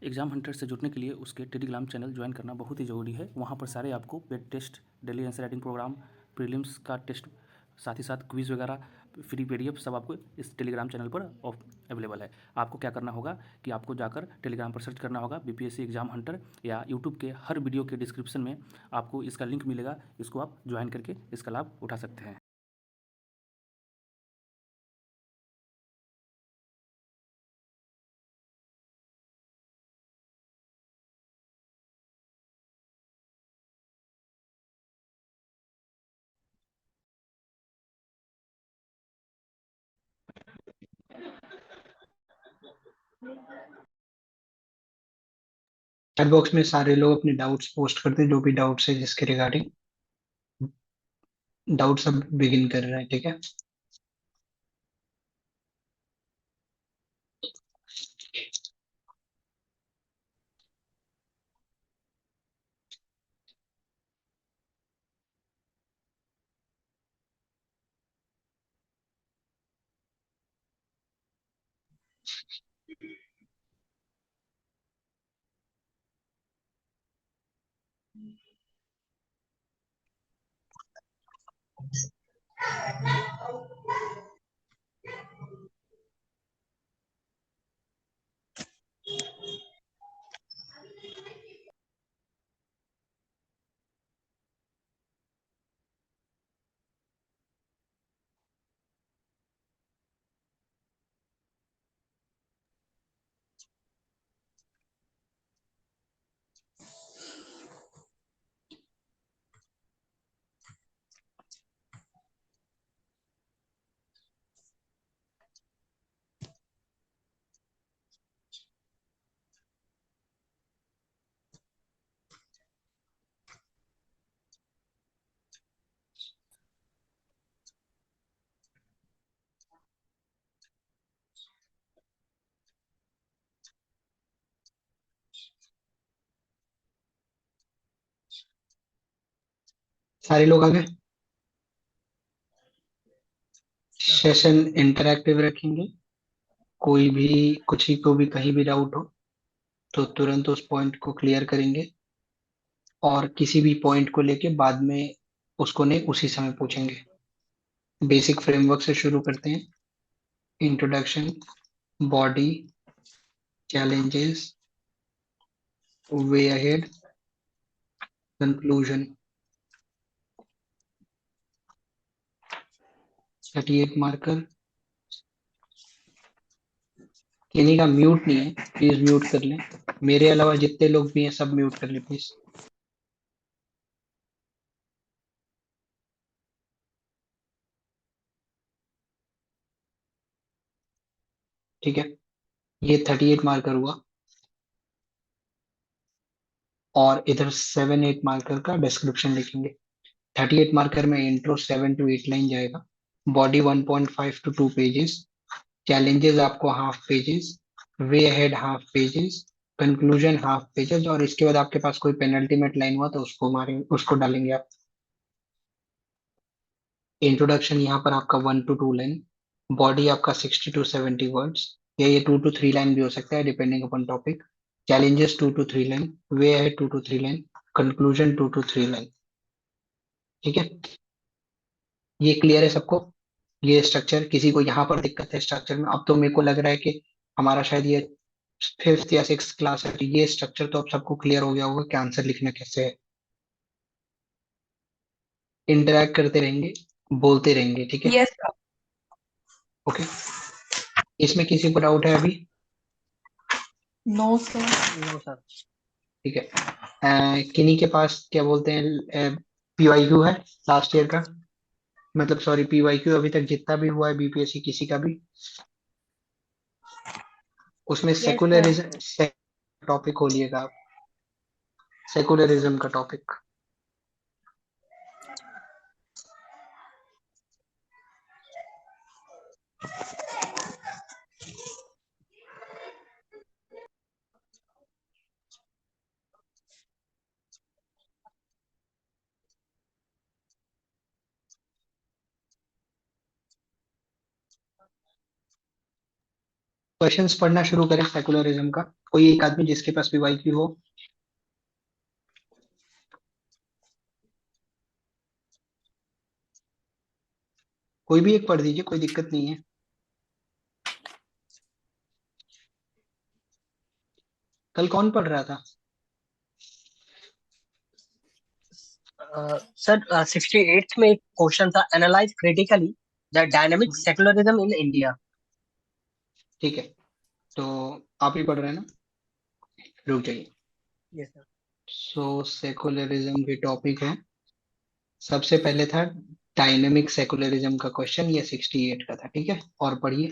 Exam Hunter से जुड़ने के लिए उसके टेलीग्राम चैनल ज्वाइन करना बहुत ही ज़रूरी है। वहाँ पर सारे आपको paid test, daily answer writing program, prelims का टेस्ट, साथ ही साथ क्विज़ वगैरह, फ्री पीडीएफ सब आपको इस टेलीग्राम चैनल पर अवेलेबल है। आपको क्या करना होगा कि आपको जाकर टेलीग्राम पर सर्च करना होगा बीपीएससी एग्ज़ाम हंटर, या यूट्यूब के हर वीडियो के डिस्क्रिप्शन में आपको इसका लिंक मिलेगा। इसको आप ज्वाइन करके इसका लाभ उठा सकते हैं। चैट बॉक्स में सारे लोग अपने डाउट्स पोस्ट करते हैं, जो भी डाउट्स है जिसके रिगार्डिंग डाउट सब बिगिन कर रहे हैं। ठीक है, सारे लोग आ गए। सेशन इंटरैक्टिव रखेंगे। कोई भी कुछ ही को भी कहीं भी डाउट हो तो तुरंत उस पॉइंट को क्लियर करेंगे, और किसी भी पॉइंट को लेके बाद में उसको नहीं उसी समय पूछेंगे। बेसिक फ्रेमवर्क से शुरू करते हैं। Introduction, body, challenges, way ahead, conclusion. 38 marker. किन्हीं का म्यूट नहीं है, प्लीज म्यूट कर लें। मेरे अलावा जितने लोग भी हैं सब म्यूट कर लें प्लीज। ठीक है, ये 38 मार्कर हुआ। और इधर 7-8 मार्कर का डिस्क्रिप्शन लिखेंगे। 38 मार्कर में इंट्रो 7 to 8 लाइन जाएगा। Body 1.5 to 2 pages. चैलेंजेस आपको half pages. Way ahead half pages. Conclusion half pages. और इसके बाद आपके पास कोई पेनल्टीमेट लाइन हुआ तो उसको मारेंगे, उसको डालेंगे आप। इंट्रोडक्शन यहाँ पर आपका 1 to 2 लाइन। बॉडी आपका 60 to 70 वर्ड्स, या ये 2 to 3 लाइन भी हो सकता है depending upon topic. Challenges 2 to 3 line. Way ahead 2 to 3 line. Conclusion 2 to 3 line. ठीक है, ये क्लियर है सबको? ये स्ट्रक्चर, किसी को यहाँ पर दिक्कत है स्ट्रक्चर में? अब तो मेरे को लग रहा है कि हमारा शायद ये 5th या 6th क्लास है, तो ये स्ट्रक्चर तो अब सबको क्लियर हो गया होगा कि आंसर लिखना कैसे है। इंटरैक्ट करते रहेंगे, बोलते रहेंगे। ठीक है, यस सर। ओके। इसमें किसी को डाउट है अभी? No sir. No sir. ठीक है, किन्हीं के पास क्या बोलते हैं पीवाईक्यू है लास्ट ईयर का? मतलब सॉरी, पीवाईक्यू अभी तक जितना भी हुआ है बीपीएससी किसी का भी, उसमें यस सर। सेकुलरिज्म टॉपिक खोलिएगा आप। सेकुलरिज्म का टॉपिक। क्वेश्चंस पढ़ना शुरू करें सेकुलरिज्म का। कोई एक आदमी जिसके पास भी वाईक्यू हो। कोई भी एक पढ़ दीजिए, कोई दिक्कत नहीं है। कल कौन पढ़ रहा था? सर 68 में एक क्वेश्चन था, analyse critically the dynamic secularism in India. ठीक है, तो आप ही पढ़ रहे हैं ना? रुक जाइए। Yes sir. सो सेकुलरिज्म की टॉपिक है, सबसे पहले था डायनेमिक सेकुलरिज्म का क्वेश्चन, ये 68 का था। ठीक है, और पढ़िए।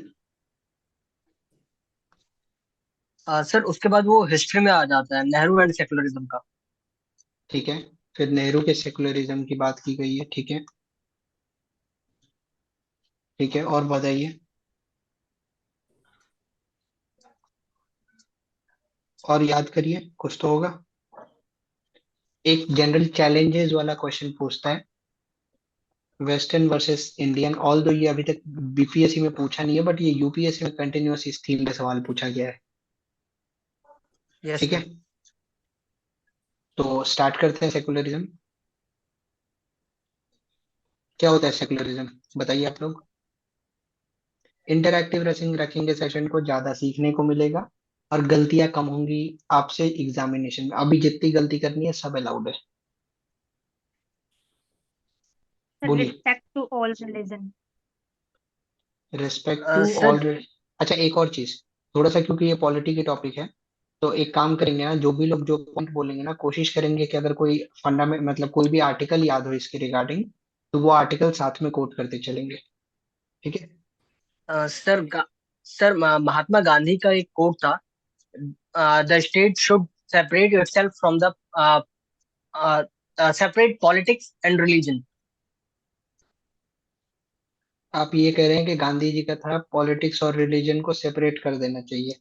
सर उसके बाद वो हिस्ट्री में आ जाता है, नेहरू एंड सेकुलरिज्म का। ठीक है, फिर नेहरू के सेकुलरिज्म की बात की गई है। ठीक है, ठीक है, और बताइए। और याद करिए, कुछ तो होगा। एक जनरल चैलेंजेस वाला क्वेश्चन पूछता है, वेस्टर्न वर्सेस इंडियन। ऑल दो ये अभी तक बीपीएससी में पूछा नहीं है, बट ये यूपीएससी में कंटिन्यूअस इस थीम पे सवाल पूछा गया है। यस ठीक है, सर। तो स्टार्ट करते हैं सेकुलरिज्म। क्या होता है सेकुलरिज्म, बताइए आप लोग। इंटरैक्टिव रखेंगे सेशन को, ज्यादा सीखने को मिलेगा और गलतियां कम होंगी आपसे एग्जामिनेशन में। अभी जितनी गलती करनी है सब अलाउड है। बोलिए। Respect to all religion. Respect to sir all. अच्छा, एक और चीज, थोड़ा सा क्योंकि ये पॉलिटी की टॉपिक है, तो एक काम करेंगे ना, जो भी लोग जो पॉइंट बोलेंगे ना, कोशिश करेंगे कि अगर कोई फंडामेंट मतलब कोई भी आर्टिकल याद हो इसके रिगार्डिंग, तो वो आर्टिकल साथ में कोट करते चलेंगे। ठीक है। सर सर महात्मा गांधी का एक कोट था, the state should separate itself from the separate politics and religion. आप ये कह रहे हैं कि गांधी जी का था पॉलिटिक्स और रिलीजन को सेपरेट कर देना चाहिए।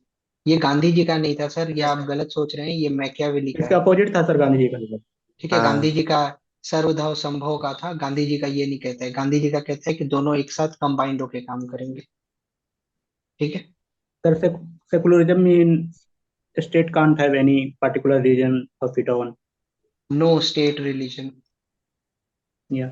ये गांधी जी का नहीं था सर, ये यस आप सर। गलत सोच रहे हैं, ये मैकियावेली का इसके है। अपोजिट था सर गांधी जी का तो। ठीक है, हाँ। गांधी जी का सर्वधर्म संभव का था, गांधी जी का ये नहीं कहता है। गांधी जी का कहता है कि दोनों एक साथ कंबाइंड होके काम करेंगे। ठीक है। Sir secularism mean state can't have any particular reason of it own. No state religion. या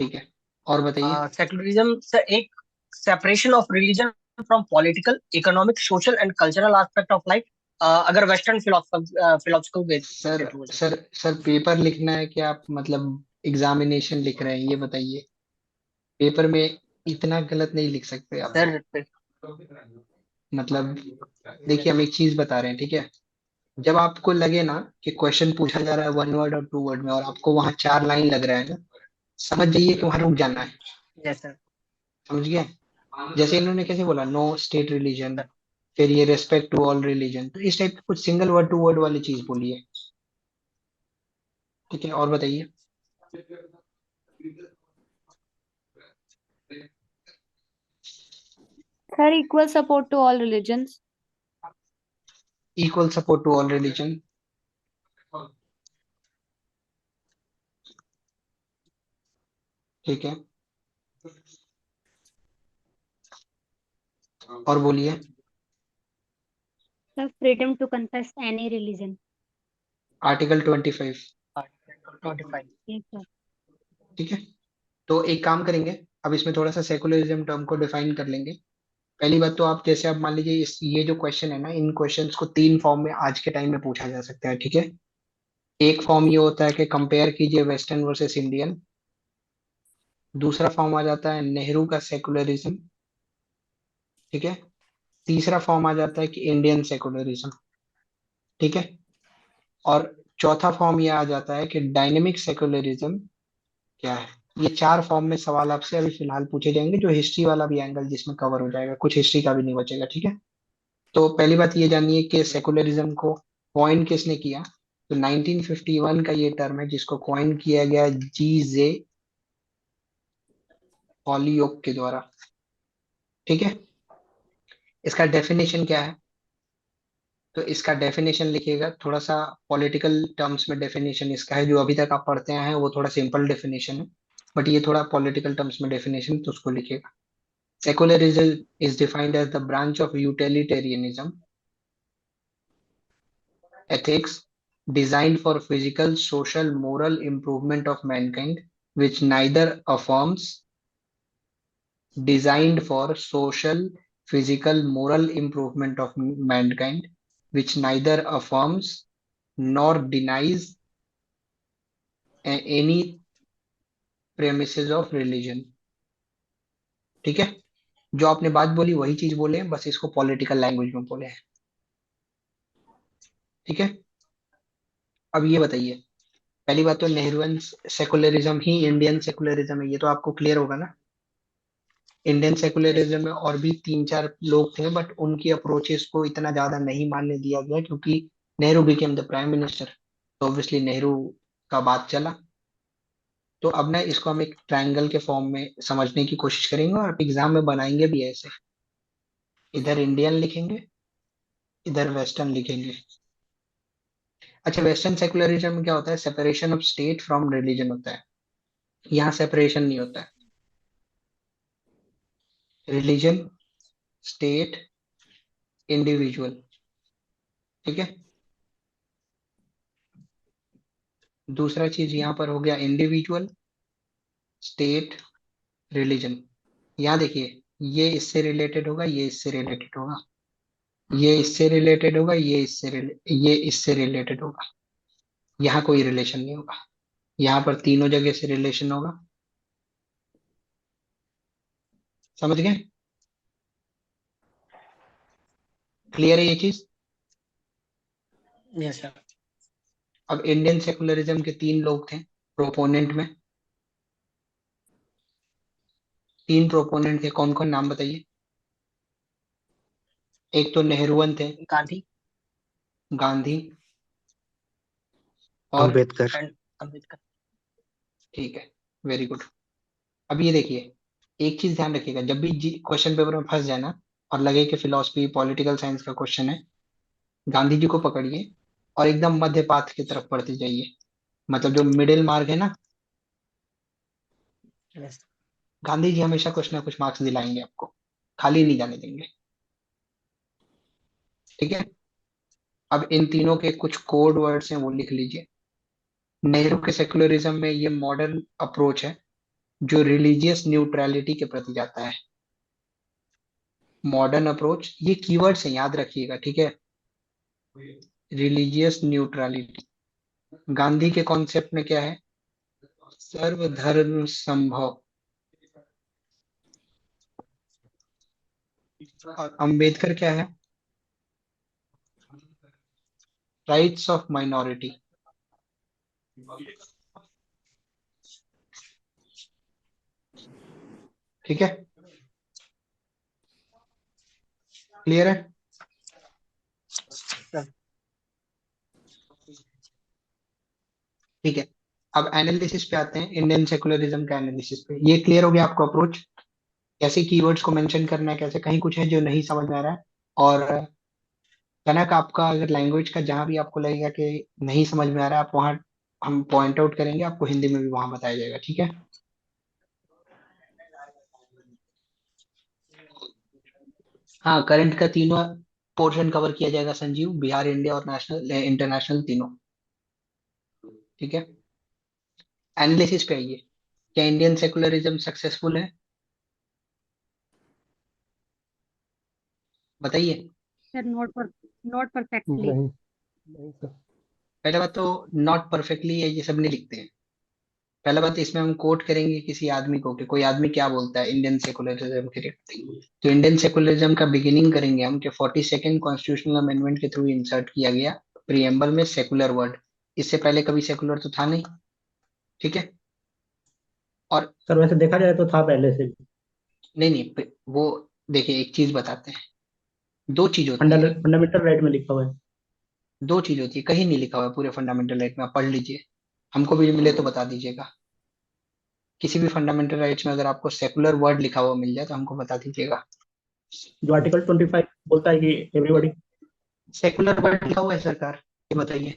ठीक है, और बताइए। सेकुलरिज्म सर एक separation of religion from political, economic, social and cultural aspect of life, अगर वेस्टर्न फिलोसफिकल वे सर से true है। Sir paper लिखना है कि आप मतलब एग्जामिनेशन लिख रहे हैं, ये बताइए। पेपर में इतना गलत नहीं लिख सकते आप। सर मतलब देखिए, हम एक चीज बता रहे हैं, ठीक है। जब आपको लगे ना कि क्वेश्चन पूछा जा रहा है 1 वर्ड और 2 वर्ड में, और आपको वहां 4 लाइन लग रहा है ना, समझ जाइए कि वहां रुक जाना है। Yes sir. समझ गए? जैसे इन्होंने कैसे बोला, नो स्टेट रिलीजन, सर फिर ये रेस्पेक्ट टू ऑल रिलीजन, तो इस टाइप की कुछ सिंगल वर्ड 2 वर्ड वाली चीज बोलिए। ठीक है, और बताइए। Sir, equal support to all religions. Equal support to all religion. ठीक है, और बोलिए। The freedom to confess any religion. Article 25। 25। Yes, sir. ठीक है, तो एक काम करेंगे, अब इसमें थोड़ा सा सेकुलरिज्म टर्म को डिफाइन कर लेंगे। पहली बात तो आप जैसे आप मान लीजिए इस ये जो क्वेश्चन है ना, इन क्वेश्चंस को 3 फॉर्म में आज के टाइम में पूछा जा सकता है। ठीक है, एक फॉर्म ये होता है कि कंपेयर कीजिए वेस्टर्न वर्सेस इंडियन। दूसरा फॉर्म आ जाता है नेहरू का सेकुलरिज्म। ठीक है, तीसरा फॉर्म आ जाता है कि इंडियन सेकुलरिज्म। ठीक है, और चौथा फॉर्म ये आ जाता है कि डायनेमिक सेकुलरिज्म क्या है। ये 4 फॉर्म में सवाल आपसे अभी फिलहाल पूछे जाएंगे, जो हिस्ट्री वाला भी एंगल जिसमें कवर हो जाएगा, कुछ हिस्ट्री का भी नहीं बचेगा। ठीक है, तो पहली बात ये जानिए कि सेकुलरिज्म को कॉइन किसने किया। तो 1951 का ये टर्म है जिसको कॉइन किया गया जी जे हॉलीओक के द्वारा। ठीक है, इसका डेफिनेशन क्या है, तो इसका डेफिनेशन लिखिएगा। थोड़ा सा पॉलिटिकल टर्म्स में डेफिनेशन इसका है, जो अभी तक आप पढ़ते आए हैं वो थोड़ा सिंपल डेफिनेशन है, बट ये थोड़ा पॉलिटिकल टर्म्स में डेफिनेशन, तो उसको लिखिएगा। Secularism is defined as the branch of utilitarianism ethics designed for physical, social, moral improvement of mankind, which neither affirms designed for social, physical, moral improvement of mankind, which neither affirms nor denies any premises of religion. ठीक है, जो आपने बात बोली वही चीज बोले, बस इसको पॉलिटिकल लैंग्वेज में बोले हैं. ठीक है, अब ये बताइए, पहली बात तो नेहरूवियन सेकुलरिज्म ही इंडियन सेकुलरिज्म है, ये तो आपको क्लियर होगा ना. इंडियन सेकुलरिज्म में और भी 3-4 लोग थे, बट उनकी अप्रोचेस को इतना ज्यादा नहीं मानने दिया गया क्योंकि Nehru became the prime minister, तो ऑब्वियसली नेहरू का बात चला. तो अब ना इसको हम एक ट्रायंगल के फॉर्म में समझने की कोशिश करेंगे और एग्जाम में बनाएंगे भी ऐसे. इधर इंडियन लिखेंगे, इधर वेस्टर्न लिखेंगे. अच्छा, वेस्टर्न सेकुलरिज्म में क्या होता है, separation of state from religion होता है. यहाँ सेपरेशन नहीं होता है. Religion, state, individual. ठीक है, दूसरा चीज यहाँ पर हो गया इंडिविजुअल, स्टेट, रिलीजन. यहाँ देखिए, ये इससे रिलेटेड होगा, ये इससे रिलेटेड होगा, ये इससे रिलेटेड होगा, ये इससे रिलेटेड होगा. यहाँ कोई रिलेशन नहीं होगा. यहाँ पर तीनों जगह से रिलेशन होगा. समझ गए? क्लियर है ये चीज? Yes sir. अब इंडियन सेकुलरिज्म के 3 लोग थे प्रोपोनेंट में. 3 प्रोपोनेंट थे, कौन कौन, नाम बताइए. एक तो नेहरूवन थे, गांधी गांधी, और अम्बेडकर. एंड अम्बेडकर. ठीक है, वेरी गुड. अब ये देखिए, एक चीज ध्यान रखिएगा, जब भी क्वेश्चन पेपर में फंस जाए ना और लगे कि फिलोसफी पॉलिटिकल साइंस का क्वेश्चन है, गांधी जी को पकड़िए और एकदम मध्य पाथ की तरफ पढ़ते जाइए. मतलब जो मिडिल मार्ग है ना, यस. गांधी जी हमेशा कुछ ना कुछ मार्क्स दिलाएंगे आपको, खाली नहीं जाने देंगे. ठीक है, अब इन तीनों के कुछ कोड वर्ड्स हैं, वो लिख लीजिए. नेहरू के सेकुलरिज्म में ये मॉडर्न अप्रोच है जो रिलीजियस न्यूट्रलिटी के प्रति जाता है. मॉडर्न अप्रोच, ये कीवर्ड्स हैं, याद रखिएगा. ठीक है, रिलीजियस न्यूट्रलिटी. गांधी के कॉन्सेप्ट में क्या है, सर्वधर्म संभव. और अंबेडकर क्या है, राइट्स ऑफ माइनॉरिटी. ठीक है, क्लियर है? ठीक है, अब एनालिसिस पे आते हैं, इंडियन सेकुलरिज्म का एनालिसिस पे. ये क्लियर हो गया आपको अप्रोच, कैसे कीवर्ड्स को मेंशन करना है, कैसे कहीं कुछ है जो नहीं समझ में आ रहा है. और कनक, आपका अगर लैंग्वेज का जहां भी आपको लगेगा कि नहीं समझ में आ रहा है, आप वहां, हम पॉइंट आउट करेंगे, आपको हिंदी में भी वहां बताया जाएगा. ठीक है, हाँ, करंट का तीनों पोर्शन कवर किया जाएगा संजीव, बिहार, इंडिया और नेशनल इंटरनेशनल तीनों. ठीक है, एनालिसिस पे आइए. क्या इंडियन सेकुलरिज्म सक्सेसफुल है, बताइए. Sir, not perfectly. नहीं सर. पहले बात तो नॉट परफेक्टली है, ये सब नहीं लिखते हैं. पहला बात, इसमें हम कोट करेंगे किसी आदमी को कि कोई आदमी क्या बोलता है इंडियन सेकुलरिज्म के रिगार्डिंग. तो इंडियन सेकुलरिज्म का बिगिनिंग करेंगे हम कि 42nd कॉन्स्टिट्यूशनल अमेंडमेंट के थ्रू इंसर्ट किया गया प्रीएम्बल में सेकुलर वर्ड. इससे पहले कभी सेकुलर तो था नहीं. ठीक है, और सर वैसे देखा जाए तो था पहले से. नहीं नहीं, वो देखिए, एक चीज बताते हैं, दो चीज होती है. फंडामेंटल राइट में लिखा हुआ है. दो चीज होती है, कहीं नहीं लिखा हुआ है पूरे फंडामेंटल राइट में, आप पढ़ लीजिए, हमको भी मिले तो बता दीजिएगा. किसी भी फंडामेंटल राइट्स में अगर आपको सेकुलर वर्ड लिखा हुआ मिल जाए तो हमको बता दीजिएगा. जो आर्टिकल 25 बोलता है कि एवरीबॉडी. सेकुलर वर्ड लिखा हुआ है सरकार, ये बताइए.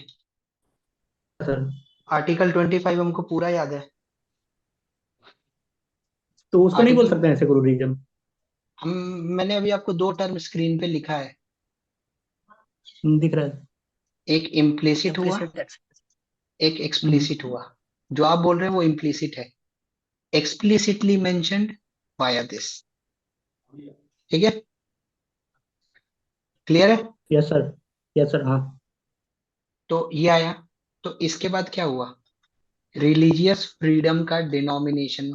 सर आर्टिकल 25 हमको पूरा याद है. तो उसको नहीं बोल आर्टिकल सकते हैं सेकुलरिज्म. हम मैंने अभी आपको दो टर्म स्क्रीन पे लिखा है, दिख रहा है। एक इम्प्लिसिट हुआ, Implicit, एक एक्सप्लिसिट हुआ। जो आप बोल रहे हैं वो इम्प्लिसिट है, एक्सप्लिसिटली मेंशन्ड वाया दिस। ठीक है, क्लियर है? यस सर, यस सर, हाँ। तो ये आया। तो इसके बाद क्या हुआ, रिलीजियस फ्रीडम का डिनोमिनेशन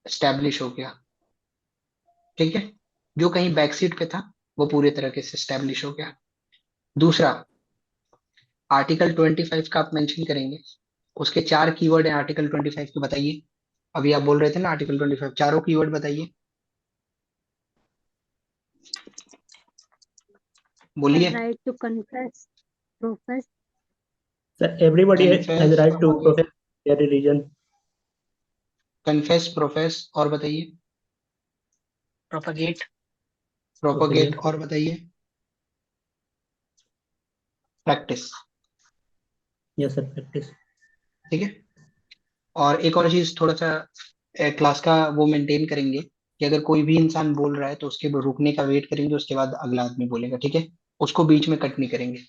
स्टैब्लिश हो गया। ठीक है, जो कहीं बैकसीट पे था वो पूरे तरीके से स्टैब्लिश हो गया। दूसरा, आर्टिकल 25 का आप मेंशन करेंगे, उसके चार कीवर्ड हैं आर्टिकल 25 के, बताइए। अभी आप बोल रहे थे ना आर्टिकल 25, चारों कीवर्ड बताइए, The बोलिए। right to confess, profess, sir everybody has confess, right to protect their religion. Confess, profess, और बताइए। propagate, प्रोपोगेट, और बताइए। प्रैक्टिस। Yes sir, practice. ठीक है, और एक और चीज थोड़ा सा क्लास का वो मेंटेन करेंगे कि अगर कोई भी इंसान बोल रहा है तो उसके रुकने का वेट करेंगे, उसके बाद अगला आदमी बोलेगा। ठीक है, उसको बीच में कट नहीं करेंगे।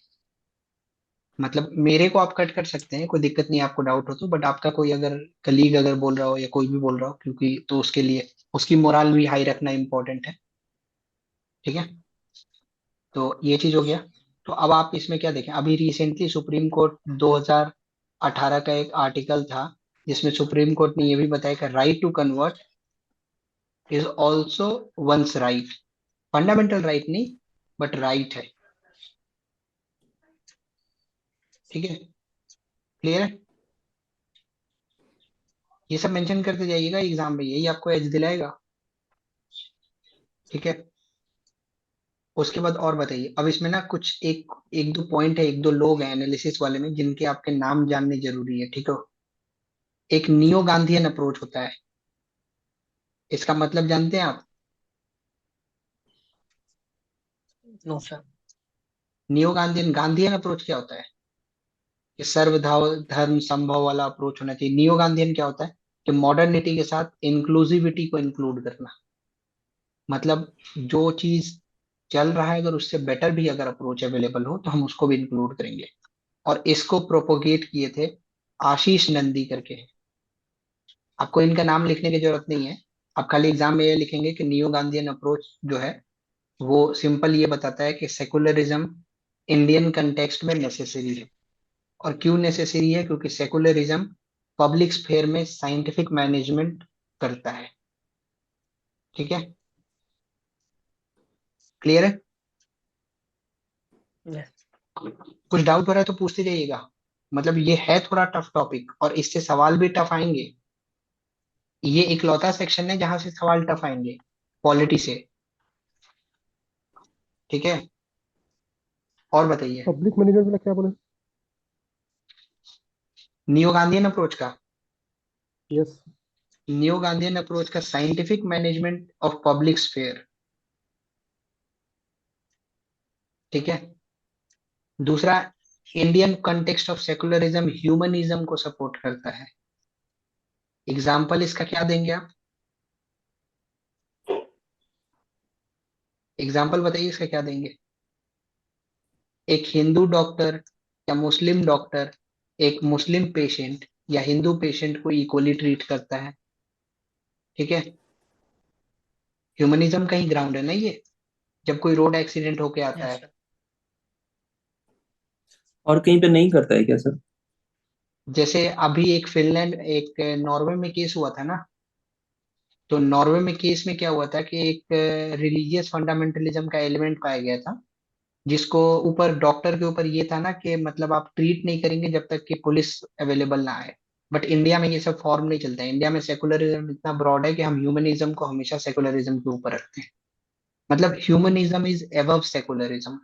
मतलब मेरे को आप कट कर सकते हैं, कोई दिक्कत नहीं, आपको डाउट हो तो, बट आपका कोई अगर कलीग अगर बोल रहा हो या कोई भी बोल रहा हो, क्योंकि तो उसके लिए उसकी मोरल भी हाई रखना इंपॉर्टेंट है। ठीक है, तो ये चीज हो गया। तो अब आप इसमें क्या देखें, अभी रिसेंटली सुप्रीम कोर्ट 2018 का एक आर्टिकल था जिसमें सुप्रीम कोर्ट ने ये भी बताया कि right to convert is also one's right, fundamental right नहीं, बट राइट है। ठीक है, क्लियर है? ये सब मेंशन करते जाइएगा एग्जाम में, यही आपको एज दिलाएगा। ठीक है, उसके बाद और बताइए। अब इसमें ना कुछ एक एक दो पॉइंट है, एक दो लोग हैं एनालिसिस वाले में जिनके आपके नाम जानने जरूरी है। ठीक है, एक नियो गांधीयन अप्रोच होता है, इसका मतलब जानते हैं आप? no sir, neo Gandhian, Gandhian approach क्या होता है? कि सर्वधर्म संभव वाला अप्रोच होना चाहिए। नियो गांधीयन क्या होता है कि मॉडर्निटी के साथ इंक्लूसिविटी को इंक्लूड करना। मतलब जो चीज चल रहा है अगर उससे बेटर भी अगर अप्रोच अवेलेबल हो तो हम उसको भी इंक्लूड करेंगे। और इसको प्रोपोगेट किए थे आशीष नंदी करके। आपको इनका नाम लिखने की जरूरत नहीं है, आप खाली एग्जाम में ये लिखेंगे कि नियो गांधीयन अप्रोच जो है वो सिंपल ये बताता है कि सेकुलरिज्म इंडियन कंटेक्स्ट में नेसेसरी है। और क्यों नेसेसरी है? क्योंकि सेकुलरिज्म पब्लिक स्फेयर में साइंटिफिक मैनेजमेंट करता है। ठीक है, क्लियर है? yes, कुछ डाउट हो रहा है तो पूछते जाइएगा। मतलब ये है थोड़ा टफ टॉपिक और इससे सवाल भी टफ आएंगे। ये इकलौता सेक्शन है जहां से सवाल टफ आएंगे, पॉलिटी से। ठीक है, और बताइए। पब्लिक मैनेजमेंट वाला क्या बोले? नियो गांधीयन अप्रोच का, यस। नियो गांधीयन अप्रोच का scientific management of public sphere. ठीक है, दूसरा, Indian context of secularism humanism को सपोर्ट करता है। एग्जाम्पल इसका क्या देंगे आप? एग्जाम्पल बताइए इसका क्या देंगे? एक हिंदू डॉक्टर या मुस्लिम डॉक्टर एक मुस्लिम पेशेंट या हिंदू पेशेंट को इक्वली ट्रीट करता है। ठीक है, ह्यूमनिज्म का ही ग्राउंड है ना ये। जब कोई रोड एक्सीडेंट होके आता yes है, sir, और कहीं पे नहीं करता है क्या सर? जैसे अभी एक फिनलैंड एक नॉर्वे में केस हुआ था ना, तो नॉर्वे में केस में क्या हुआ था कि एक रिलीजियस फंडामेंटलिज्म का एलिमेंट पाया गया था, जिसको ऊपर डॉक्टर के ऊपर ये था ना कि मतलब आप ट्रीट नहीं करेंगे जब तक कि पुलिस अवेलेबल ना आए। बट इंडिया में ये सब फॉर्म नहीं चलता है, इंडिया में सेकुलरिज्म इतना ब्रॉड है कि हम ह्यूमनिज्म को हमेशा सेकुलरिज्म के ऊपर रखते हैं। मतलब humanism is above secularism.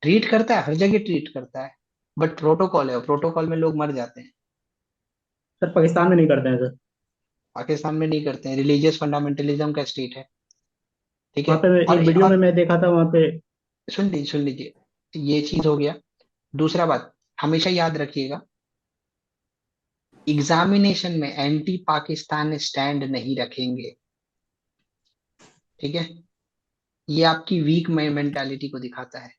Treat करता है, हर जगह ट्रीट करता है, बट प्रोटोकॉल है, प्रोटोकॉल में लोग मर जाते हैं। सर पाकिस्तान में नहीं करते हैं सर। पाकिस्तान में नहीं करते हैं, रिलीजियस फंडामेंटलिज्म का स्टेट है। ठीक है, वहाँ पे और एक वीडियो में और मैं देखा था वहाँ पे। सुन लीजिए, ये चीज हो गया। दूसरा बात, हमेशा याद रखिएगा एग्जामिनेशन में एंटी पाकिस्तान स्टैंड नहीं रखेंगे। ठीक है, ये आपकी वीक मेंटालिटी को दिखाता है।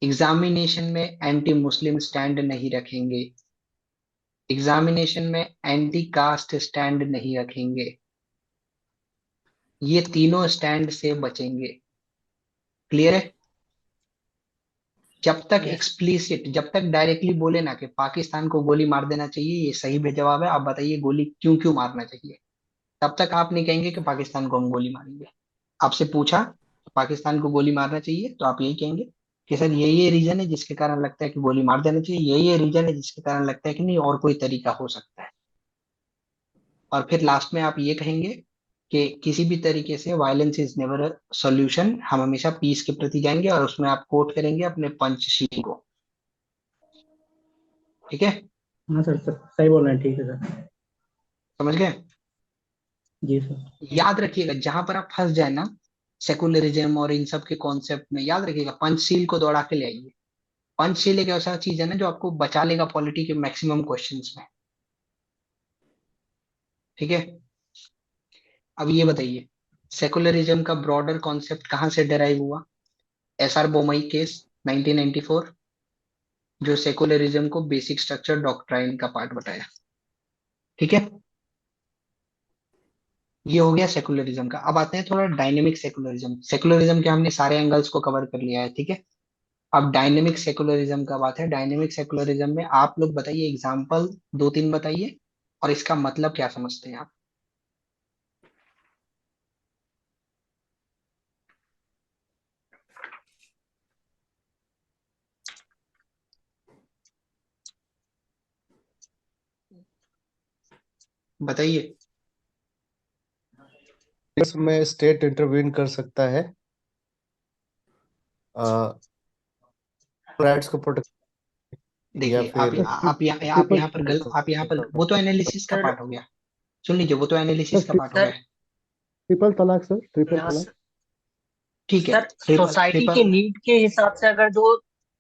एग्जामिनेशन में एंटी मुस्लिम स्टैंड नहीं रखेंगे, एग्जामिनेशन में एंटी कास्ट स्टैंड नहीं रखेंगे, ये तीनों स्टैंड से बचेंगे। क्लियर है? जब तक एक्सप्लिसिट, जब तक डायरेक्टली बोले ना कि पाकिस्तान को गोली मार देना चाहिए, ये सही जवाब है, आप बताइए गोली क्यों क्यों मारना चाहिए, तब तक आप नहीं कहेंगे कि पाकिस्तान को हम गोली मारेंगे। आपसे पूछा पाकिस्तान को गोली मारना चाहिए तो आप यही कहेंगे कि सर ये रीजन है जिसके कारण लगता है कि गोली मार देना चाहिए, ये रीजन है जिसके कारण लगता है कि नहीं और कोई तरीका हो सकता है। और फिर लास्ट में आप ये कहेंगे कि किसी भी तरीके से violence is never a solution, हम हमेशा पीस के प्रति जाएंगे, और उसमें आप कोट करेंगे अपने पंचशील को। ठीक है, हाँ सर, सही बोल रहे हैं, ठीक है सर। समझ गए? जी सर। याद रखिएगा जहां पर आप फंस जाए ना सेकुलरिज्म और इन सब के कॉन्सेप्ट में, याद रखिएगा पंचशील को दौड़ा के ले आइए। पंचशील एक ऐसा चीज है ना जो आपको बचा लेगा पॉलिटी के मैक्सिमम क्वेश्चंस में। ठीक है, अब ये बताइए सेकुलरिज्म का ब्रॉडर कॉन्सेप्ट कहाँ से डेराइव हुआ? एसआर बोमई केस 1994, जो सेकुलरिज्म को बेसिक स्ट्रक्चर डॉक्ट्राइन का पार्ट बताया। ठीक है, ये हो गया सेकुलरिज्म का। अब आते हैं थोड़ा डायनेमिक सेकुलरिज्म। सेकुलरिज्म के हमने सारे एंगल्स को कवर कर लिया है। ठीक है, अब डायनेमिक सेकुलरिज्म का बात है। डायनेमिक सेकुलरिज्म में आप लोग बताइए एग्जांपल दो तीन बताइए और इसका मतलब क्या समझते हैं आप? बताइए। इसमें स्टेट इंटरवीन कर सकता है राइट्स को प्रोटेक्ट, या देखिए फिर आप यहाँ पर वो तो एनालिसिस का सर पार्ट हो गया। सुन लीजिए, वो तो एनालिसिस का सर पार्ट हो सर गया। ट्रिपल तलाक सर, ट्रिपल यहाँ तलाक। ठीक है, सर ट्रिपल सोसाइटी के ट्रिपल नीड के हिसाब से अगर जो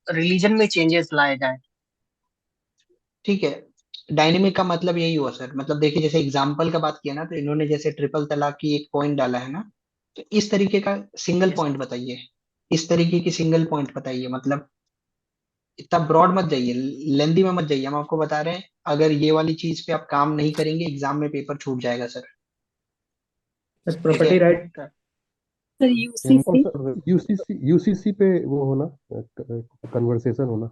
रिलीजन में चेंजेस लाए जाए। ठीक है, डायनेमिक का मतलब यही हुआ सर। मतलब देखिए जैसे एग्जाम्पल का बात किया ना, तो इन्होंने जैसे ट्रिपल तलाक की एक पॉइंट डाला है ना, तो इस तरीके का सिंगल यस पॉइंट बताइए, इस तरीके की सिंगल पॉइंट बताइए। मतलब इतना ब्रॉड मत जाइए, लेंदी में मत जाइए। हम आपको बता रहे हैं अगर ये वाली चीज पे आप काम नहीं करेंगे एग्जाम में पेपर छूट जाएगा सर। सर ठीक है, प्रॉपर्टी राइट। सर यहाँ पर यूसीसी। सर यूसीसी पे वो होना, कन्वर्सेशन होना।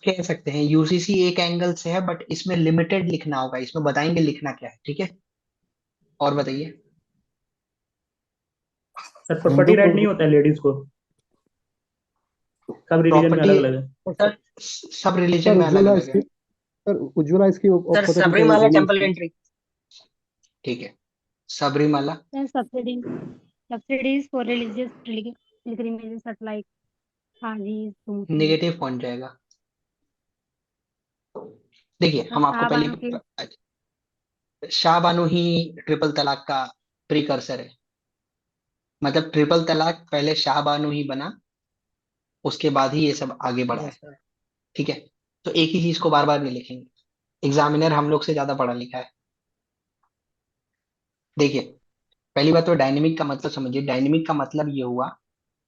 कह सकते हैं यूसीसी एक एंगल से है, बट इसमें लिमिटेड लिखना होगा, इसमें बताएंगे लिखना क्या है। ठीक है, और बताइए। सर प्रॉपर्टी हिंदू राइट नहीं को होता है लेडीज को, सब रिलीजन में प्रॉपर्टी अलग अलग है। और सर सब रिलीजन सर में अलग उज्ज्वला अलग है। Scheme, sir Ujjwala scheme sir पता नहीं चला सबरीमाला देनी टेम्पल चाहिए। एंट्री। ठीक है, Sabarimala Then subsidies for religious pilgrimages at like Hajis to Muslims. Negative point जाएगा। देखिए Sir, हम आपको Shahbanu की पहले, शाहबानो ही ट्रिपल तलाक का प्रीकर्सर है। मतलब ट्रिपल तलाक पहले शाहबानो ही बना, उसके बाद ही ये सब आगे बढ़ा है। Yes sir. ठीक है, तो एक ही चीज को बार बार नहीं लिखेंगे। एग्जामिनर हम लोग से ज्यादा पढ़ा लिखा है। देखिए पहली बात तो डायनेमिक का मतलब समझिए। डायनेमिक का मतलब ये हुआ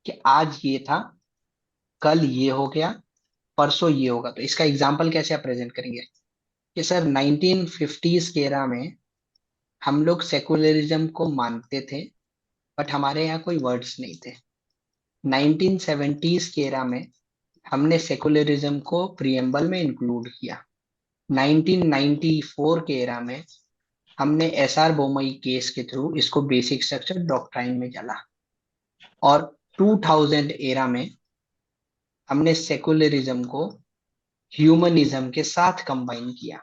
कि आज ये था, कल ये हो गया, परसों ये होगा। तो इसका एग्जाम्पल कैसे आप प्रेजेंट करेंगे कि सर 1950s के एरा में हम लोग सेकुलरिज्म को मानते थे, बट हमारे यहाँ कोई वर्ड्स नहीं थे। 1970s के एरा में हमने सेकुलरिज्म को प्रियम्बल में इंक्लूड किया। 1994 के एरा में हमने एसआर बोमई केस के थ्रू इसको बेसिक स्ट्रक्चर डॉक्ट्राइन में डाला। और 2000 एरा में हमने सेकुलरिज्म को ह्यूमनिज्म के साथ कंबाइन किया।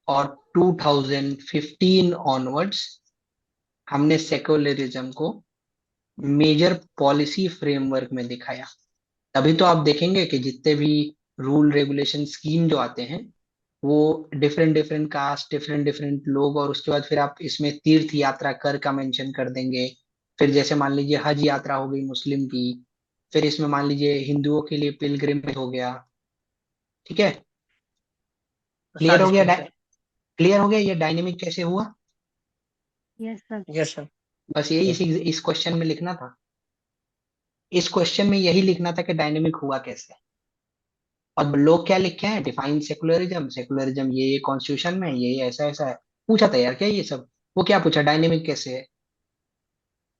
और 2015 ऑनवर्ड्स हमने सेकुलरिज्म को मेजर पॉलिसी फ्रेमवर्क में दिखाया। तभी तो आप देखेंगे कि जितने भी रूल रेगुलेशन स्कीम जो आते हैं वो different different caste, different different लोग, और उसके बाद फिर आप इसमें तीर्थ यात्रा कर का मेंशन कर देंगे। फिर जैसे मान लीजिए हज यात्रा हो गई मुस्लिम की, फिर इसमें मान लीजिए हिंदुओं के लिए पिलग्रिमेज हो गया। ठीक है, क्लियर हो गया? साजिश सर। क्लियर हो गया ये डायनेमिक कैसे हुआ? Yes sir. Yes sir. बस यही इस क्वेश्चन में लिखना था। इस क्वेश्चन में यही लिखना था कि डायनेमिक हुआ कैसे। और लोग क्या लिखे हैं, डिफाइन सेकुलरिज्म, सेकुलरिज्म ये कॉन्स्टिट्यूशन में ये ऐसा ऐसा है। पूछा था यार क्या ये सब? वो क्या पूछा, डायनेमिक कैसे है?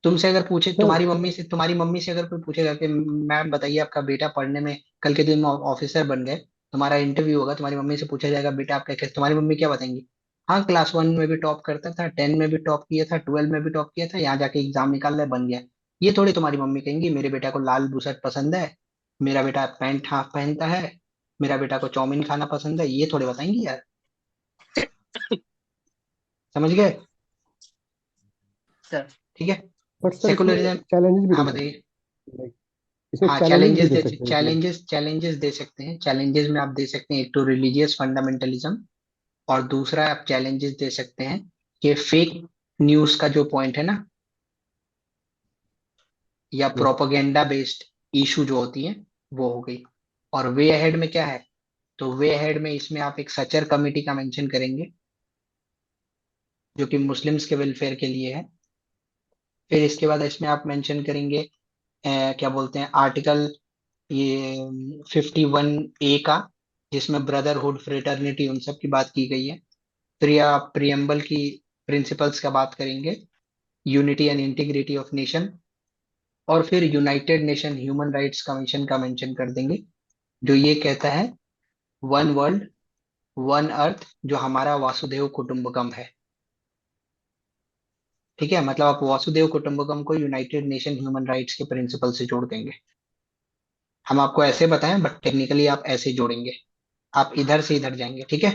तुमसे अगर पूछे, सर तुम्हारी मम्मी से अगर कोई पूछेगा कि मैम बताइए आपका बेटा पढ़ने में कल के दिन में ऑफिसर बन गए, तुम्हारा इंटरव्यू होगा, तुम्हारी मम्मी से पूछा जाएगा बेटा आपका कैसे, तुम्हारी मम्मी क्या बताएंगी? हाँ क्लास 1 में भी टॉप करता था, 10 में भी टॉप किया था, 12 में भी टॉप किया था, यहाँ जाके एग्जाम निकाल रहा है बन गया। ये थोड़ी तुम्हारी मम्मी कहेंगी मेरे बेटा को लाल बुशर्ट पसंद है, मेरा बेटा पैंट हाफ पहनता है, मेरा बेटा को चाउमीन खाना पसंद है, ये थोड़े बताएंगी यार। समझ गए? सर ठीक है। बट सर इसमें सेकुलरिज्म। चैलेंजेस भी हाँ दे सकते बताइए। हैं, लाइक इसमें हाँ चैलेंजेस भी दे सकते हैं मतलब। चैलेंजेस दे सकते हैं। चैलेंजेस में आप दे सकते हैं एक तो रिलीजियस फंडामेंटलिज्म, और दूसरा आप चैलेंजेस दे सकते हैं कि फेक न्यूज का जो पॉइंट है ना, या यस। प्रोपेगेंडा बेस्ड इशू जो होती है वो हो गई। और वे अहेड में क्या है, तो वे अहेड में इसमें आप एक सचर कमेटी का मेंशन करेंगे जो कि मुस्लिम्स के वेलफेयर के लिए है। फिर इसके बाद इसमें आप मेंशन करेंगे क्या बोलते हैं आर्टिकल ये 51A का, जिसमें ब्रदरहुड फ्रेटर्निटी उन सब की बात की गई है। फिर या आप प्रियम्बल की प्रिंसिपल्स का बात करेंगे, unity and integrity of nation. और फिर United nation human rights commission का मेंशन कर देंगे, जो ये कहता है वन वर्ल्ड वन अर्थ, जो हमारा वासुदेव कुटुंबकम है। ठीक है, मतलब आप वासुदेव कुटुंबकम को यूनाइटेड नेशन ह्यूमन राइट्स के प्रिंसिपल से जोड़ देंगे। हम आपको ऐसे बताएं बट टेक्निकली आप ऐसे जोड़ेंगे, आप इधर से इधर जाएंगे। ठीक है,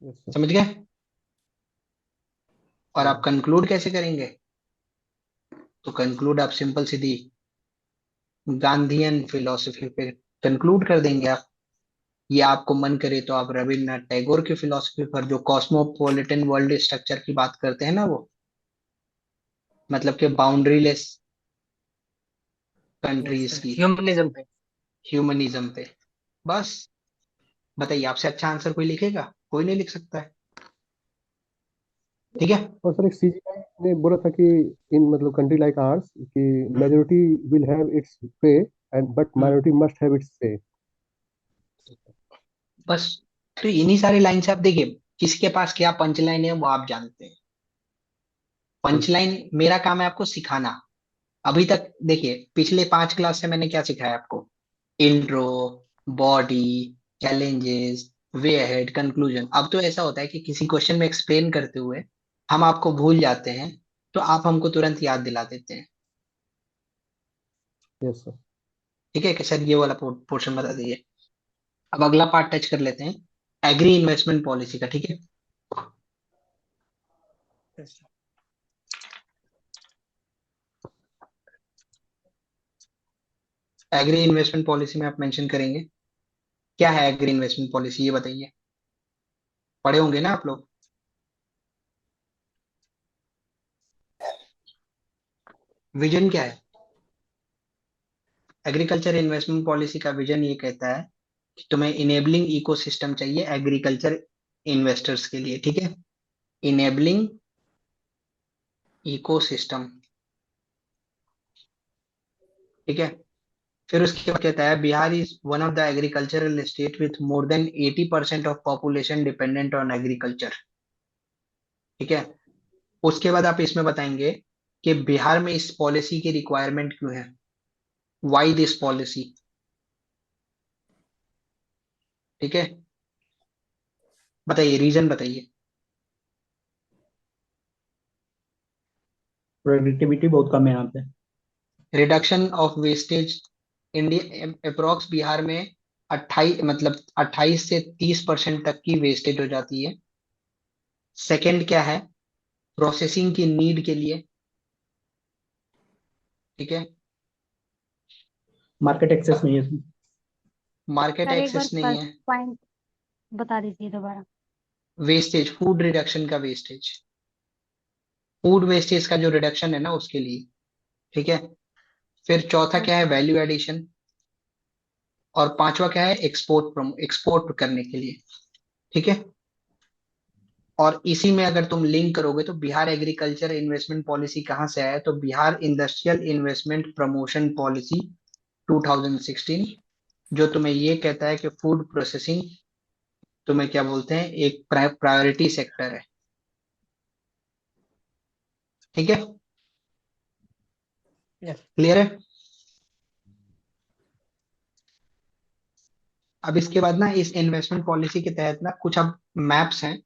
यस सर। समझ गए? और आप हाँ। कंक्लूड कैसे करेंगे? तो कंक्लूड आप सिंपल सीधी गांधीयन फिलोसफी पे कंक्लूड कर देंगे आप। ये आपको मन करे तो आप रविन्द्रनाथ टैगोर की फिलोसफी पर, जो कॉस्मोपॉलिटन वर्ल्ड स्ट्रक्चर की बात करते हैं ना वो, मतलब कि बाउंड्रीलेस यस कंट्रीज सर, की, ह्यूमनिज्म पे। ह्यूमनिज्म पे। बस बताइए, आपसे अच्छा आंसर कोई लिखेगा? कोई नहीं लिख सकता है। ठीक है। और सर एक सीजीआई ने बोला था कि इन मतलब कंट्री लाइक आवर्स कि मेजोरिटी विल हैव इट्स पे and but hmm, minority must have it's से। बस। तो इन्हीं सारी लाइन से आप देखिए, किसके पास क्या पंच लाइन है वो आप जानते हैं। पंच लाइन मेरा काम है आपको सिखाना। अभी तक देखिए पिछले 5 क्लास से मैंने क्या सिखाया आपको, intro, body, challenges, way ahead, conclusion. अब तो ऐसा होता है कि किसी क्वेश्चन में एक्सप्लेन करते हुए हम आपको भूल जाते हैं, तो आप हमको तुरंत याद दिला देते हैं। Yes sir. ठीक है कि सर ये वाला पोर्शन बता दीजिए। अब अगला पार्ट टच कर लेते हैं, एग्री इन्वेस्टमेंट पॉलिसी का। ठीक है। Yes sir. Agree investment policy में आप मेंशन करेंगे क्या है एग्री इन्वेस्टमेंट पॉलिसी, ये बताइए। पढ़े होंगे ना आप लोग? विजन क्या है? एग्रीकल्चर इन्वेस्टमेंट पॉलिसी का विजन ये कहता है कि तुम्हें इनेबलिंग इकोसिस्टम चाहिए एग्रीकल्चर इन्वेस्टर्स के लिए। ठीक है, इनेबलिंग इकोसिस्टम। ठीक है। फिर उसके बाद कहता है Bihar is one of the agricultural state with more than 80% of population dependent on agriculture. ठीक है। उसके बाद आप इसमें बताएंगे कि बिहार में इस पॉलिसी की रिक्वायरमेंट क्यों है, वाई दिस पॉलिसी। ठीक है, बताइए रीजन बताइए। प्रोडक्टिविटी बहुत कम है यहाँ पे। Reduction of wastage, India approx Bihar में 28 मतलब 28 से 30% तक की वेस्टेज हो जाती है। सेकंड क्या है, प्रोसेसिंग की नीड के लिए। ठीक है, मार्केट एक्सेस नहीं है इसमें। मार्केट सर एक बार एक्सेस नहीं फर्स्ट है। पॉइंट बता दीजिए दोबारा। वेस्टेज, फूड रिडक्शन का वेस्टेज, फूड वेस्टेज का जो रिडक्शन है ना उसके लिए। ठीक है। फिर चौथा क्या है, ओके। Value addition. और पांचवा क्या है, एक्सपोर्ट करने के लिए। ठीक है। और इसी में अगर तुम लिंक करोगे तो बिहार एग्रीकल्चर इन्वेस्टमेंट पॉलिसी कहाँ से आया, तो Bihar industrial investment promotion policy 2016, जो तुम्हें ये कहता है कि फूड प्रोसेसिंग तुम्हें क्या बोलते हैं, एक प्रायोरिटी सेक्टर है। ठीक है, Yes. क्लियर है। अब इसके बाद ना इस इन्वेस्टमेंट पॉलिसी के तहत ना कुछ अब मैप्स हैं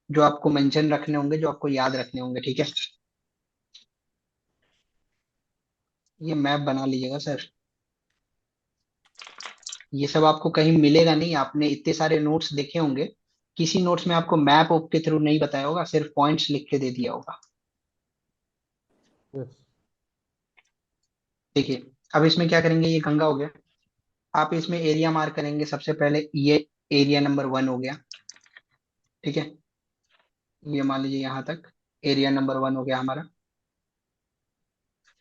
जो आपको मेंशन रखने होंगे, जो आपको याद रखने होंगे। ठीक है, ये मैप बना लीजिएगा सर। ये सब आपको कहीं मिलेगा नहीं, आपने इतने सारे नोट्स देखे होंगे, किसी नोट्स में आपको मैप ऑप के थ्रू नहीं बताया होगा, सिर्फ पॉइंट्स लिख के दे दिया होगा। Yes. देखिए, अब इसमें क्या करेंगे, ये गंगा हो गया, आप इसमें एरिया मार्क करेंगे। सबसे पहले ये एरिया नंबर 1 हो गया। ठीक है, ये मान लीजिए यहाँ तक एरिया नंबर 1 हो गया हमारा।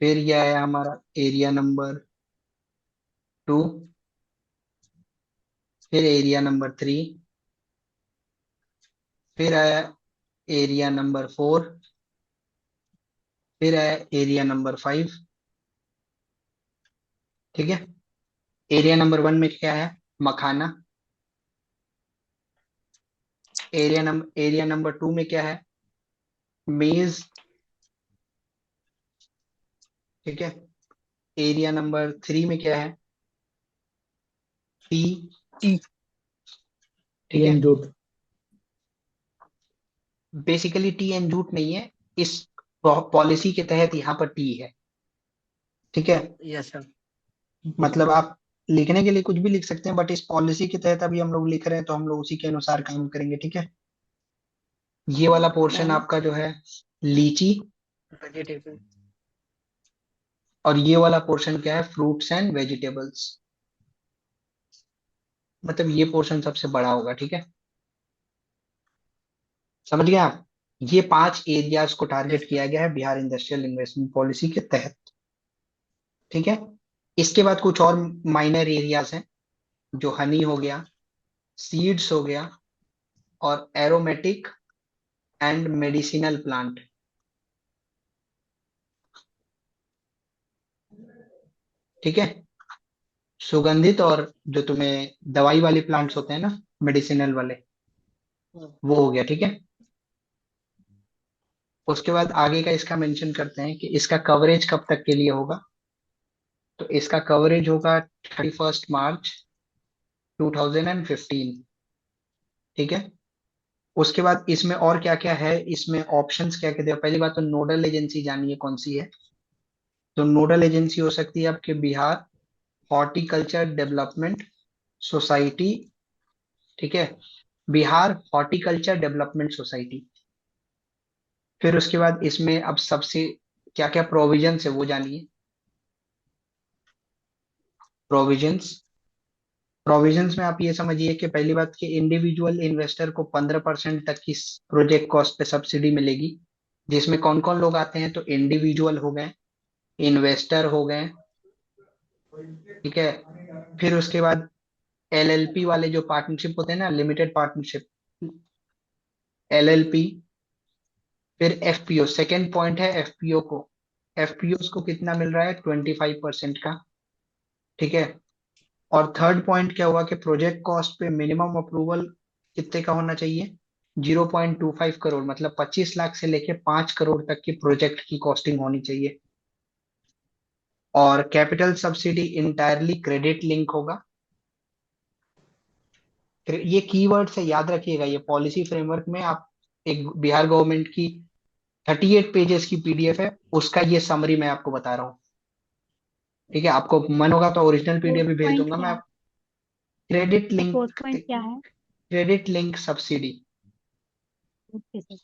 फिर ये आया हमारा एरिया नंबर 2, फिर एरिया नंबर 3, फिर आया एरिया नंबर 4, फिर आया एरिया नंबर 5। ठीक है, एरिया नंबर 1 में क्या है, मखाना। एरिया नंबर 2 में क्या है, मेज। ठीक है, एरिया नंबर 3 में क्या है, टी। टी। ठीक है, and jute. Basically T and jute नहीं है, इस पॉलिसी के तहत यहाँ पर टी है। ठीक है, यस सर। मतलब आप लिखने के लिए कुछ भी लिख सकते हैं, बट इस पॉलिसी के तहत अभी हम लोग लिख रहे हैं तो हम लोग उसी के अनुसार काम करेंगे। ठीक है, ये वाला पोर्शन आपका जो है लीची, वेजिटेबल। और ये वाला पोर्शन क्या है, फ्रूट्स एंड वेजिटेबल्स। मतलब ये पोर्शन सबसे बड़ा होगा। ठीक है, समझ गए आप। ये 5 एरियाज को टारगेट यस। किया गया है बिहार इंडस्ट्रियल इन्वेस्टमेंट पॉलिसी के तहत। ठीक है, इसके बाद कुछ और माइनर एरियाज हैं, जो हनी हो गया, सीड्स हो गया, और एरोमेटिक एंड मेडिसिनल प्लांट। ठीक है, सुगंधित और जो तुम्हें दवाई वाले प्लांट्स होते हैं ना, मेडिसिनल वाले, वो हो गया। ठीक है, उसके बाद आगे का इसका मेंशन करते हैं कि इसका कवरेज कब तक के लिए होगा। तो इसका कवरेज होगा 31 मार्च 2015। ठीक है, उसके बाद इसमें और क्या क्या है, इसमें ऑप्शंस क्या क्या दिया। पहली बात तो नोडल एजेंसी जानिए कौन सी है। तो नोडल एजेंसी हो सकती है आपके बिहार हॉर्टिकल्चर डेवलपमेंट सोसाइटी। ठीक है, बिहार हॉर्टिकल्चर डेवलपमेंट सोसाइटी। फिर उसके बाद इसमें अब सबसे क्या क्या प्रोविजंस है वो जानिए। प्रोविजंस प्रोविजंस में आप ये समझिए कि पहली बात कि इंडिविजुअल इन्वेस्टर को 15% तक की प्रोजेक्ट कॉस्ट पे सब्सिडी मिलेगी। जिसमें कौन कौन लोग आते हैं, तो इंडिविजुअल हो गए, इन्वेस्टर हो गए। ठीक है, फिर उसके बाद एलएलपी वाले जो पार्टनरशिप होते हैं ना, लिमिटेड पार्टनरशिप, एलएलपी। फिर एफपीओ, सेकेंड पॉइंट है एफपीओ को। एफपीओ को कितना मिल रहा है, 25% का। ठीक है, और थर्ड पॉइंट क्या हुआ कि प्रोजेक्ट कॉस्ट पे मिनिमम अप्रूवल कितने का होना चाहिए, 0.25 करोड़, मतलब 25 लाख से लेके 5 करोड़ तक की प्रोजेक्ट की कॉस्टिंग होनी चाहिए। और capital subsidy entirely credit link होगा। फिर ये कीवर्ड से याद रखिएगा, ये पॉलिसी फ्रेमवर्क में आप एक बिहार गवर्नमेंट की 38 पेजेस की पीडीएफ है, उसका ये समरी मैं आपको बता रहा हूँ। ठीक है, आपको मन होगा तो ओरिजिनल फोर्थ पीडीएफ भी भेज पॉइंट दूंगा क्या मैं। है? क्रेडिट लिंक, फोर्थ पॉइंट क्या है? Credit link subsidy. Okay sir.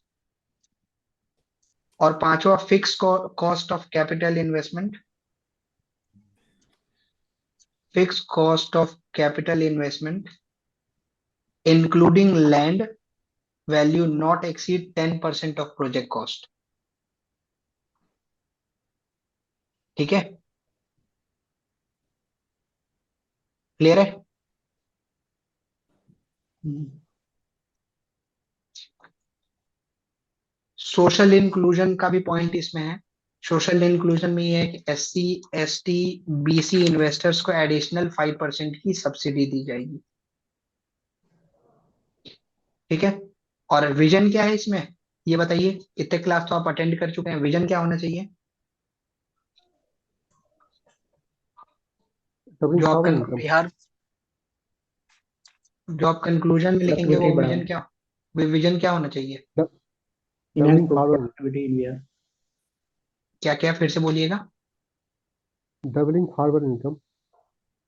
और पांचवा fix cost of capital investment. Fix cost of capital investment including land value not exceed 10% of project cost. ठीक है, क्लियर है। सोशल इंक्लूजन का भी पॉइंट इसमें है। सोशल इंक्लूजन में ये है कि SC ST BC इन्वेस्टर्स को एडिशनल 5% की सब्सिडी दी जाएगी। ठीक है। और विजन क्या है इसमें, ये बताइए। इतने क्लास तो आप अटेंड कर चुके हैं, विजन क्या होना चाहिए doubling जो आप farmer income, बिहार कंक्लूजन में लिखेंगे, प्रोडक्टिविटी वो बढ़ाओ, विजन क्या होना चाहिए? Enhance doubling farmer productivity in Bihar, क्या क्या फिर से बोलिएगा। doubling farmer income,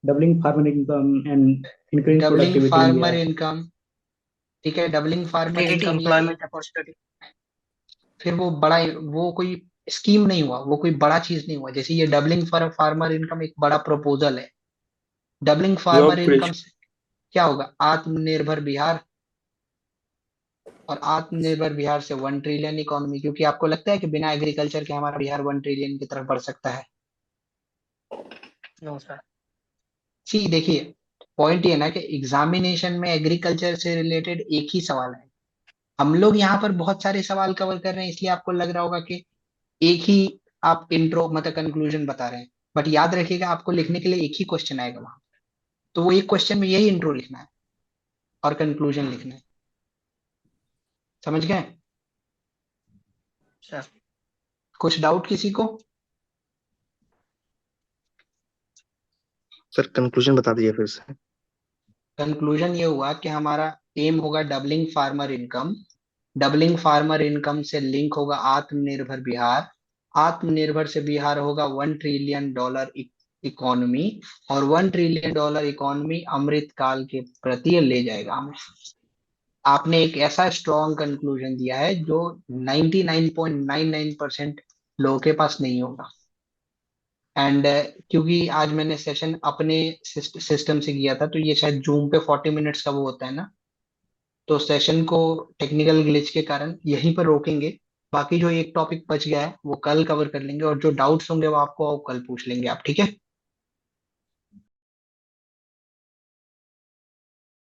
doubling farmer income and increase doubling productivity in farmer Bihar. Income. ठीक है, डबलिंग फार्मर क्रिएट इनकम ये एम्प्लॉयमेंट अपॉर्चुनिटी। फिर वो कोई स्कीम नहीं हुआ, वो कोई बड़ा चीज नहीं हुआ। जैसे ये डबलिंग फॉर फार्मर इनकम एक बड़ा प्रपोजल है। Doubling farmer job income creation. से क्या होगा? आत्मनिर्भर बिहार, और आत्मनिर्भर बिहार से 1 ट्रिलियन इकोनॉमी। क्योंकि आपको लगता है कि बिना एग्रीकल्चर के हमारा बिहार 1 ट्रिलियन की तरफ बढ़ सकता है? No sir. सी देखिए, पॉइंट ये ना कि एग्जामिनेशन में एग्रीकल्चर से रिलेटेड एक ही सवाल है। हम लोग यहाँ पर बहुत सारे सवाल कवर कर रहे हैं, इसलिए आपको लग रहा होगा कि एक ही आप इंट्रो मतलब कंक्लूजन बता रहे हैं। बट याद रखिएगा, आपको लिखने के लिए एक ही क्वेश्चन आएगा वहां। तो वो एक क्वेश्चन में यही इंट्रो लिखना है और कंक्लूजन लिखना है। समझ गए? सर कुछ डाउट किसी को? सर कंक्लूजन बता दीजिए फिर से। कंक्लूजन ये हुआ कि हमारा एम होगा doubling farmer income. Doubling farmer income से लिंक होगा आत्मनिर्भर बिहार। आत्मनिर्भर से बिहार होगा $1 ट्रिलियन इकोनॉमी। और $1 ट्रिलियन इकोनॉमी अमृत काल के प्रति ले जाएगा हमें। आपने एक ऐसा स्ट्रॉन्ग कंक्लूजन दिया है जो 99.99% लोगों के पास नहीं होगा। एंड क्योंकि आज मैंने सेशन अपने सिस्टम से किया था, तो ये शायद जूम पे 40 मिनट्स का वो होता है ना, तो सेशन को टेक्निकल ग्लिच के कारण यहीं पर रोकेंगे। बाकी जो एक टॉपिक बच गया है वो कल कवर कर लेंगे, और जो डाउट्स होंगे वो आपको कल पूछ लेंगे आप। ठीक है?